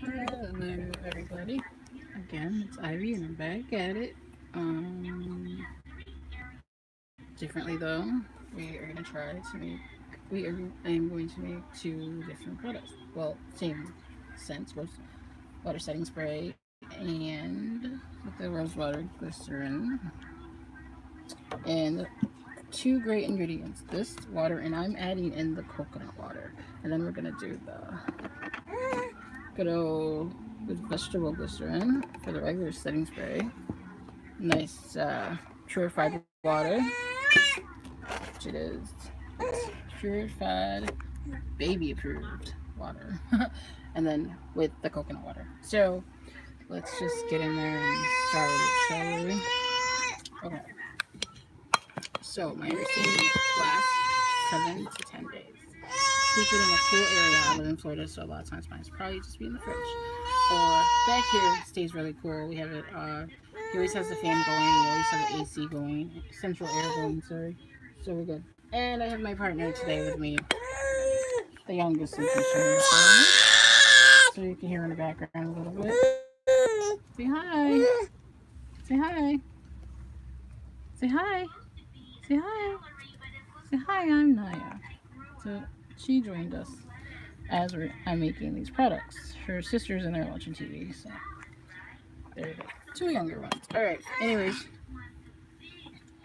Hello, everybody. Again, it's Ivy, and I'm back at it. Differently though, we are gonna try to make. I'm going to make two different products. Well, same scents, water setting spray, and with the rose water glycerin, and two great ingredients. This water, and I'm adding in the coconut water, and then we're gonna do the good old with vegetable glycerin for the regular setting spray. Nice purified water, which it is. It's purified, baby approved water. And then with the coconut water. So let's just get in there and start it, shall we? Okay. So my understanding lasts 7 to 10 days. Keep it in a cool area. I live in Florida, so a lot of times mine's probably just be in the fridge. Or back here it stays really cool. We have it. He always has the fan going. We always have the AC going, central air going. Sorry, so we're good. And I have my partner today with me, the youngest in the so you can hear in the background a little bit. Say hi. Say hi. Say hi. Say hi. Say hi. I'm Naya. So she joined us as I'm making these products. Her sister's in there watching TV, so there you go. Two younger ones. All right. Anyways,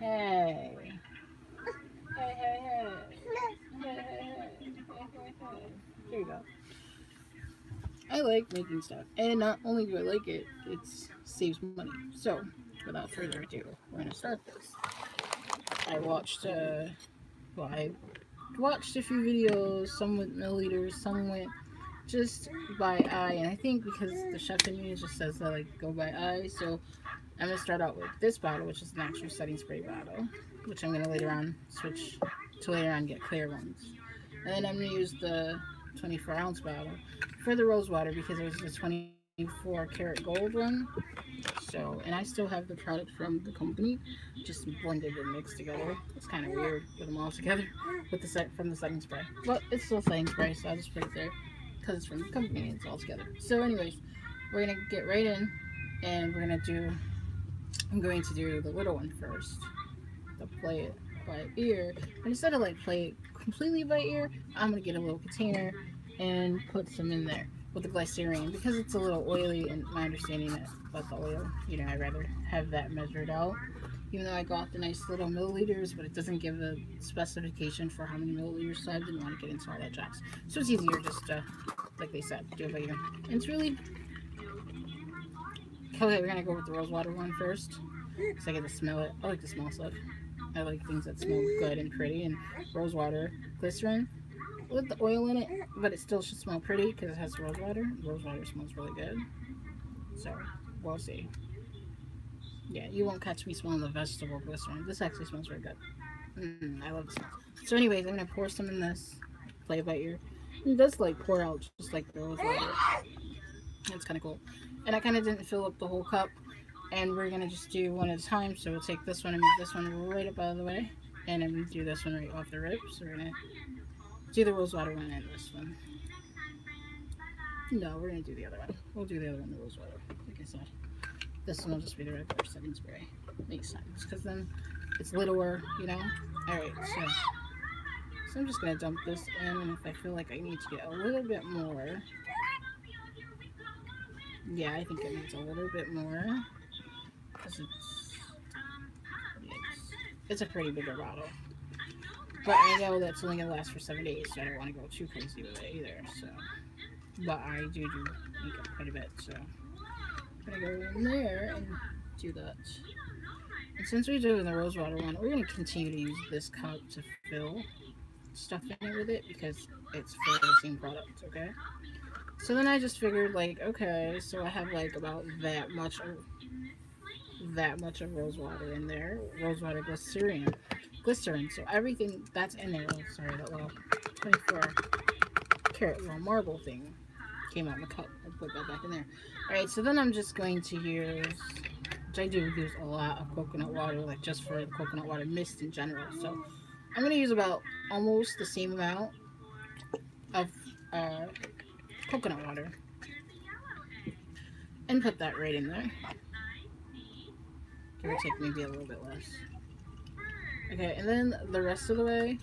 hey, hey, hey, hey, hey, hey, hey, hey, hey. There you go. I like making stuff, and not only do I like it, it saves money. So, without further ado, we're gonna start this. I watched, I watched a few videos, some with milliliters, some with just by eye, and I think because the chef in me just says that like go by eye, so I'm gonna start out with this bottle, which is an actual setting spray bottle, which I'm gonna later on switch to later on get clear ones, and then I'm gonna use the 24-ounce bottle for the rose water because it was the 24 karat gold one. So, and I still have the product from the company, just blended and mixed together. It's kind of weird with them all together with the set from the setting spray, but it's still setting spray, so I'll just put it there because it's from the company and it's all together. So, anyways, we're gonna get right in, and we're gonna do. I'm going to do the little one first, the play it by ear. And instead of like play it completely by ear, I'm gonna get a little container and put some in there with the glycerin because it's a little oily. And my understanding that about the oil, I'd rather have that measured out. Even though I got the nice little milliliters, but it doesn't give a specification for how many milliliters, so I didn't want to get into all that jazz. So it's easier just to, like they said, do it by ear. And it's really okay. We're gonna go with the rose water one first because I get to smell it. I like to smell stuff. I like things that smell good and pretty. And rose water, glycerin with the oil in it, but it still should smell pretty because it has rose water. Rose water smells really good. So we'll see. Yeah, you won't catch me smelling the vegetable glycerin. This actually smells very good. I love the smell. So, anyways, I'm gonna pour some in this. Play it by ear. It does like pour out just like the rose water. It's kind of cool. And I kind of didn't fill up the whole cup. And we're gonna just do one at a time. So we'll take this one and move this one right up out of the way, and then do this one right off the rip. So we're gonna do the rose water one and this one. No, we're gonna do the other one. We'll do the other one, the rose water. Like I said, this one will just be the regular setting spray. Makes sense because then it's littler. All right, so I'm just gonna dump this in, and if I feel like I need to get a little bit more, yeah, I think it needs a little bit more because it's a pretty bigger bottle. But I know that's only gonna last for 7 days, so I don't want to go too crazy with it either. So, but I do make up quite a bit, so I'm gonna go in there and do that. And since we're doing the rose water one, we're gonna continue to use this cup to fill stuff in it with it because it's for the same product. Okay. So then I just figured like, okay, so I have like about that much of rose water in there, rose water glycerin. So everything that's in there. Oh, sorry, that little 24 karat little marble thing came out in the cup. I put that back in there. All right, so then I'm just going to use, which I do use a lot of coconut water, like just for the coconut water mist in general. So I'm gonna use about almost the same amount of uh, coconut water and put that right in there. Give or take maybe a little bit less. Okay, and then the rest of the way,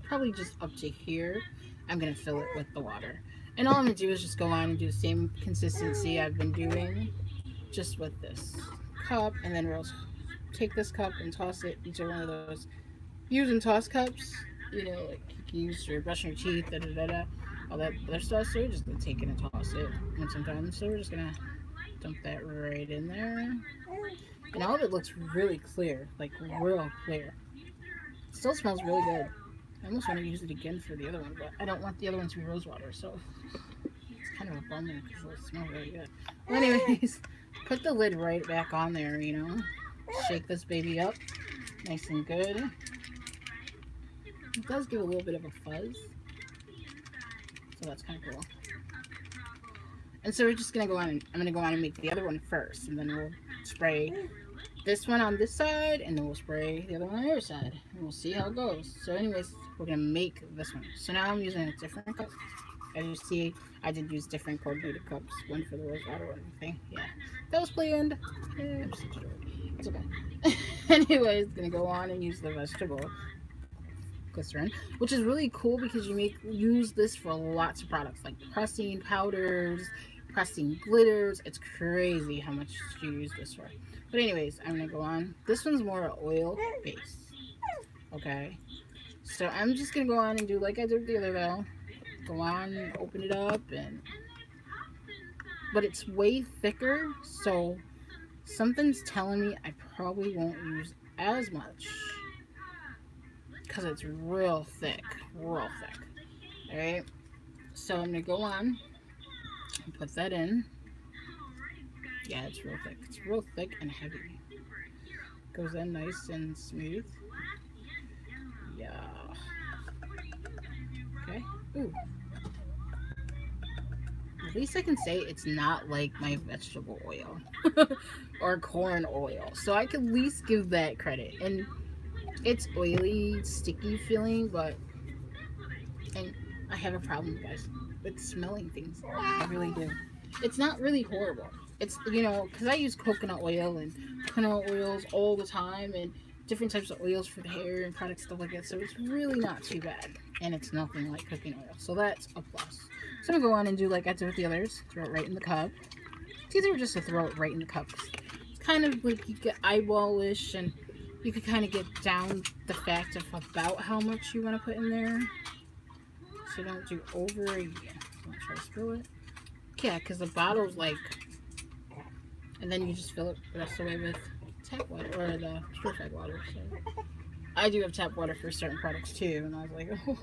probably just up to here, I'm going to fill it with the water. And all I'm going to do is just go on and do the same consistency I've been doing, just with this cup. And then we'll take this cup and toss it into one of those using toss cups, you know, like you can use for brushing your teeth, da da da da, all that other stuff. So we're just going to take it and toss it once I'm done. So we're just going to dump that right in there. And all of it looks really clear, like real clear. It still smells really good. I almost want to use it again for the other one, but I don't want the other one to be rose water, so it's kind of a bummer because it smells really good. Well, anyways, put the lid right back on there, you know. Shake this baby up nice and good. It does give a little bit of a fuzz, so that's kind of cool. And so we're just going to go on and I'm going to go on and make the other one first, and then we'll spray this one on this side, and then we'll spray the other one on the other side, and we'll see how it goes. So anyways, we're going to make this one. So now I'm using a different cup. As you see, I did use different coordinated cups, one for the rose water and everything. Yeah, that was planned. Yeah, it's okay. Anyways, going to go on and use the vegetable glycerin, which is really cool because you use this for lots of products like pressing powders, pressing glitters. It's crazy how much you use this for. But anyways, I'm gonna go on. This one's more oil based. Okay, so I'm just gonna go on and do like I did with the other though. Go on, open it up, but it's way thicker, so something's telling me I probably won't use as much because it's real thick. Alright, so I'm gonna go on and put that in. Yeah, it's real thick. It's real thick and heavy. Goes in nice and smooth. Yeah. Okay. Ooh. At least I can say it's not like my vegetable oil or corn oil. So I can at least give that credit. And it's oily, sticky feeling, but and I have a problem, guys, with smelling things. I really do. It's not really horrible. It's, you know, because I use coconut oil and coconut oils all the time and different types of oils for the hair and products, stuff like that. So it's really not too bad. And it's nothing like cooking oil. So that's a plus. So I'm going to go on and do like I did with the others. Throw it right in the cup. It's easier just to throw it right in the cup. It's kind of like you get eyeballish and you could kind of get down the fact of about how much you want to put in there. So don't do over again. Don't try to spill it. Yeah, because the bottle's like, and then you just fill it the rest of the way with tap water, or the purified water. So I do have tap water for certain products too, and I was like, oh,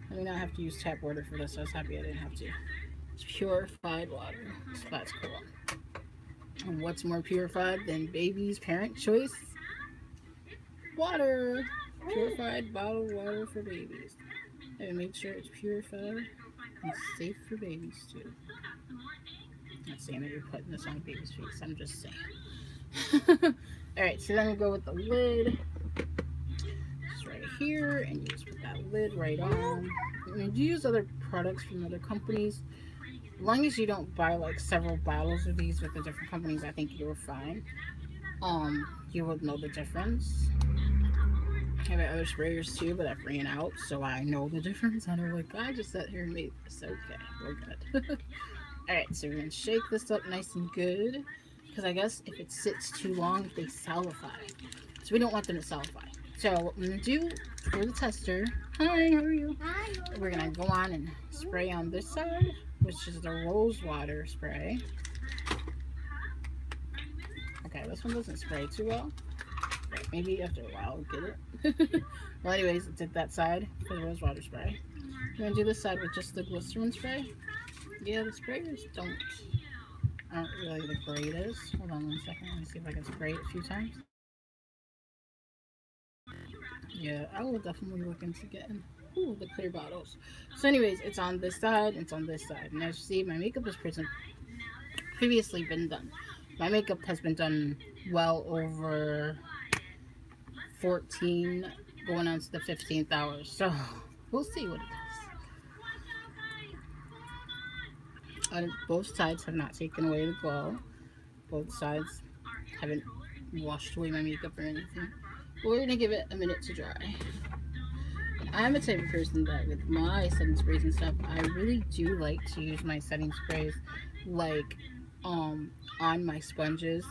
I may not have to use tap water for this. I was happy I didn't have to. It's purified water, so that's cool. And what's more purified than baby's parent choice? Water. Purified bottled water for babies. And make sure it's purified and safe for babies too. I'm not saying that you're putting this on a baby's face, I'm just saying. Alright, so then we go with the lid. Just right here, and you just put that lid right on. I mean, you use other products from other companies. As long as you don't buy like several bottles of these with the different companies, I think you're fine. You would know the difference. I have other sprayers too, but I've ran out, so I know the difference. And I'm like, I just sat here and made this. Okay, we're good. Alright, so we're going to shake this up nice and good. Because I guess if it sits too long, they solidify. So we don't want them to solidify. So what I'm going to do for the tester, hi, how are you? Hi. We're going to go on and spray on this side, which is the rose water spray. Okay, this one doesn't spray too well. Maybe after a while we'll get it. Well, anyways, it's at that side for the rose water spray. I'm going to do this side with just the glycerin spray. Yeah, the sprayers aren't really the greatest. Hold on one second. Let me see if I can spray it a few times. Yeah, I will definitely look into getting the clear bottles. So anyways, it's on this side, it's on this side. And as you see, my makeup has previously been done. My makeup has been done well over 14, going on to the 15th hour. So we'll see what it does. Both sides have not taken away the glow. both sides. Haven't washed away my makeup or anything. But we're gonna give it a minute to dry. I'm a type of person that with my setting sprays and stuff, I really do like to use my setting sprays like on my sponges.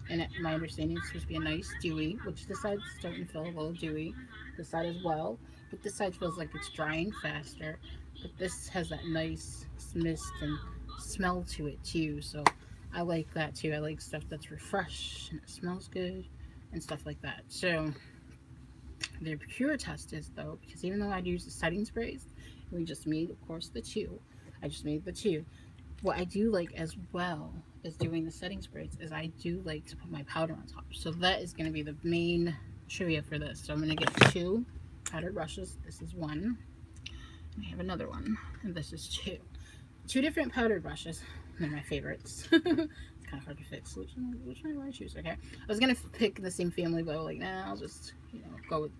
And my understanding it's supposed to be a nice dewy, which this side's starting to feel a little dewy. This side as well. But this side feels like it's drying faster. But this has that nice mist and smell to it too. So I like that too. I like stuff that's refreshed and it smells good and stuff like that. So the pure test is though, because even though I use the setting sprays, we just made, of course, the two. I just made the two. What I do like as well as doing the setting sprays is I do like to put my powder on top. So that is going to be the main trivia for this. So I'm going to get two powdered brushes. This is one. I have another one, and this is two. Two different powdered brushes. They're my favorites. It's kind of hard to fix. Which one do I choose? Okay. I was going to pick the same family, but like, nah, I'll just, go with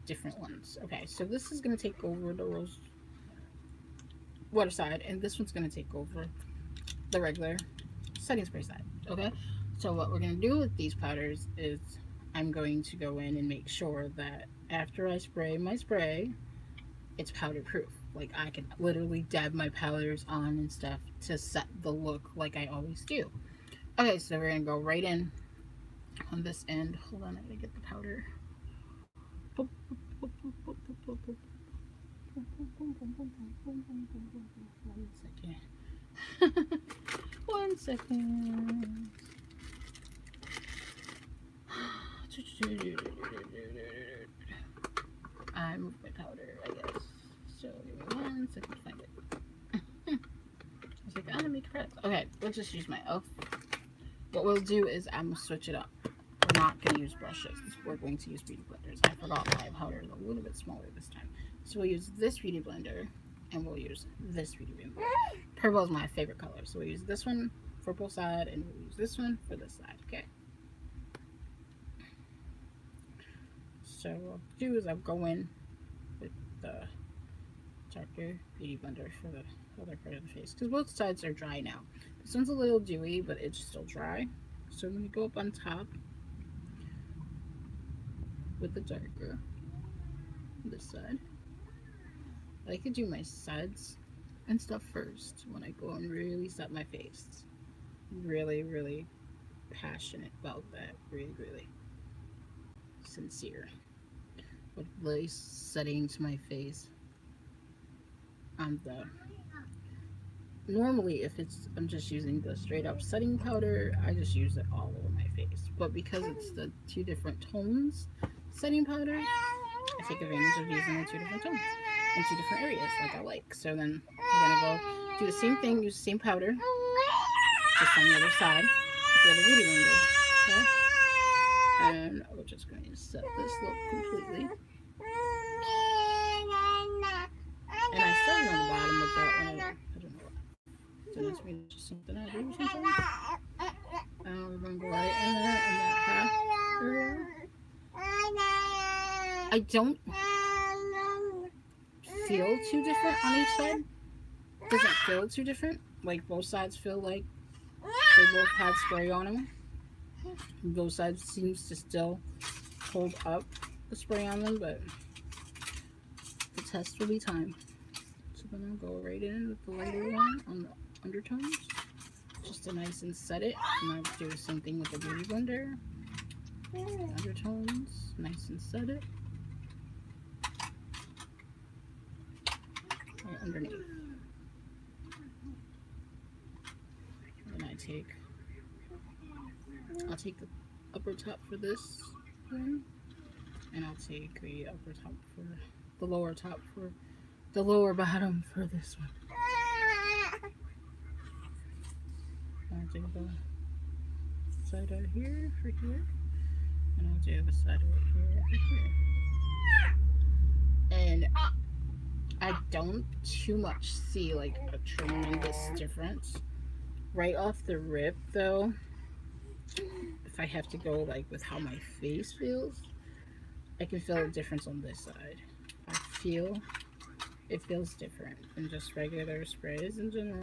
different ones. Okay, so this is going to take over the rose water side, and this one's going to take over the regular setting spray side. Okay, so what we're going to do with these powders is I'm going to go in and make sure that after I spray my spray, it's powder proof. Like I can literally dab my powders on and stuff to set the look like I always do. Okay, so we're going to go right in on this end. Hold on, I gotta get the powder. One second. 1 second. I moved my powder, I guess. So give me 1 second to find it. I was like, I'm gonna make correct. Okay, we'll just use my elf. What we'll do is I'm gonna switch it up. We're not going to use brushes. We're going to use beauty blenders. I forgot my powder is a little bit smaller this time. So we'll use this beauty blender and we'll use this beauty blender. Purple is my favorite color. So we'll use this one for both sides and we'll use this one for this side. Okay. So what I'll do is I'll go in with the darker beauty blender for the other part of the face. Because both sides are dry now. This one's a little dewy, but it's still dry. So I'm going to go up on top with the darker this side. I like to do my sides and stuff first when I go and really set my face. Really passionate about that. Really sincere with really setting to my face on the normally if it's I'm just using the straight up setting powder, I just use it all over my face, but because it's the two different tones setting powder, I take advantage of using the two different tones in two different areas like I like. So then I'm gonna go do the same thing, use the same powder just on the other side with the other beauty blender. Okay, and we're just going to set this look completely. And I started on the bottom of that one. I don't know what. So that's maybe just something I do sometimes. We're going to go right in there and that half area. I don't feel too different on each side. It doesn't feel too different. Like both sides feel like they both have spray on them. Both sides seems to still hold up the spray on them, but the test will be time. So then I'll go right in with the lighter one on the undertones, just to nice and set it. And I'll do the same thing with the beauty blender. Undertones, nice and set it. Right underneath. And then I'll take the upper top for this one, and I'll take the upper top for the lower top for the lower bottom for this one. I'll do the side out here for here, and I'll do the side right here for here. And I don't too much see like a tremendous difference right off the rip though. If I have to go like with how my face feels, I can feel a difference on this side. It feels different than just regular sprays in general.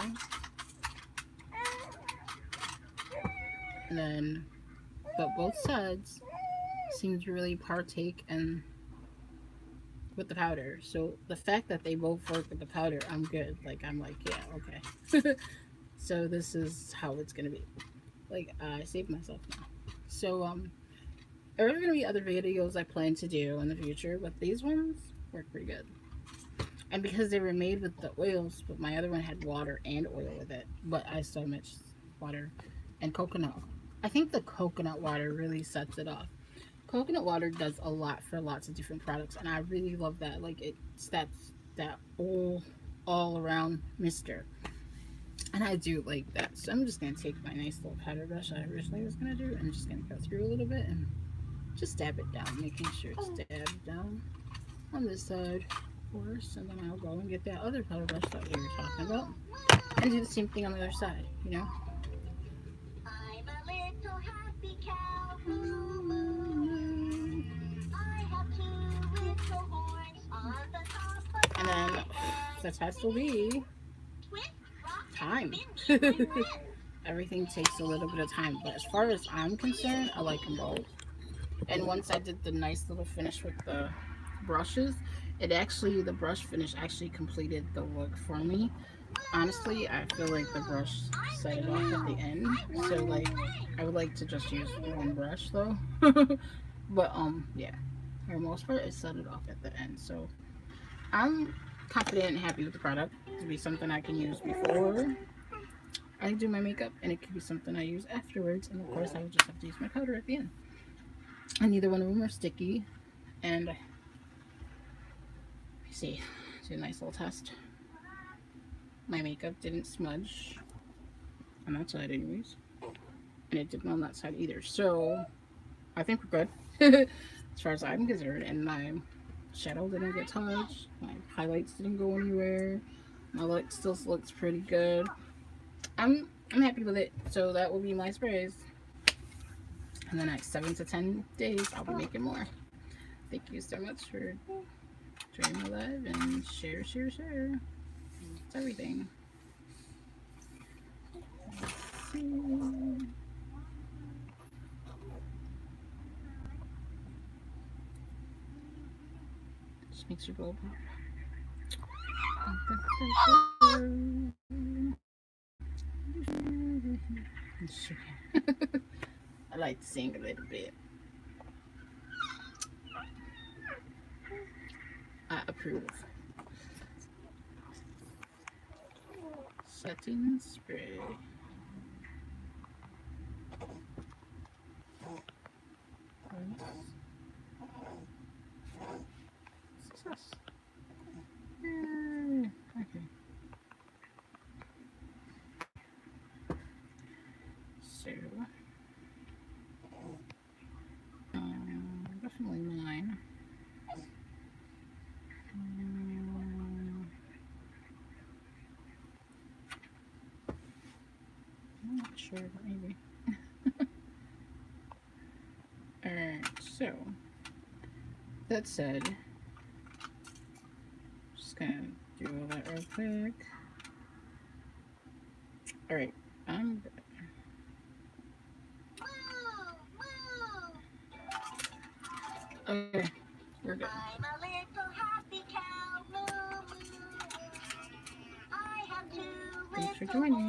and then, but both sides seem to really partake in with the powder. So the fact that they both work with the powder, I'm good. Like I'm like, yeah, okay. So this is how it's gonna be. Like I saved myself now. So there are gonna be other videos I plan to do in the future, but these ones work pretty good. And because they were made with the oils, but my other one had water and oil with it, but I still mixed water and coconut. I think the coconut water really sets it off. Coconut water does a lot for lots of different products, and I really love that. Like it's that all around mister, and I do like that. So I'm just gonna take my nice little powder brush I originally was gonna do, and just gonna go through a little bit and just dab it down, making sure it's dabbed down on this side, of course, and then I'll go and get that other powder brush that we were talking about, and do the same thing on the other side. You know. I'm a little happy cow. Moo, moo. I have two little horns on the top of and then the test will be time. Everything takes a little bit of time, but as far as I'm concerned, I like them both. And once I did the nice little finish with the brushes, the brush finish actually completed the look for me. Honestly, I feel like the brush set it off at the end. So like, I would like to just use one brush though. But yeah, for the most part, it set it off at the end. So I'm confident and happy with the product. To be something I can use before I do my makeup, and it could be something I use afterwards. And of course, I would just have to use my powder at the end. And neither one of them are sticky. And see, do a nice little test. My makeup didn't smudge on that side anyways, and it didn't on that side either, so I think we're good as far as I'm concerned. And my shadow didn't get touched, my highlights didn't go anywhere, my look still looks pretty good. I'm happy with it. So that will be my sprays. In the next 7 to 10 days I'll be making more. Thank you so much for joining my live, and share. It's everything. Just makes your glow better. I like to sing a little bit. I approve. Setting spray. Success. Yay. Okay. So, definitely mine. I'm not sure, but maybe. Alright, so that said, just gonna do all that real quick. Alright, I'm good. Okay, we're good. I'm a little happy cow. Thanks for joining.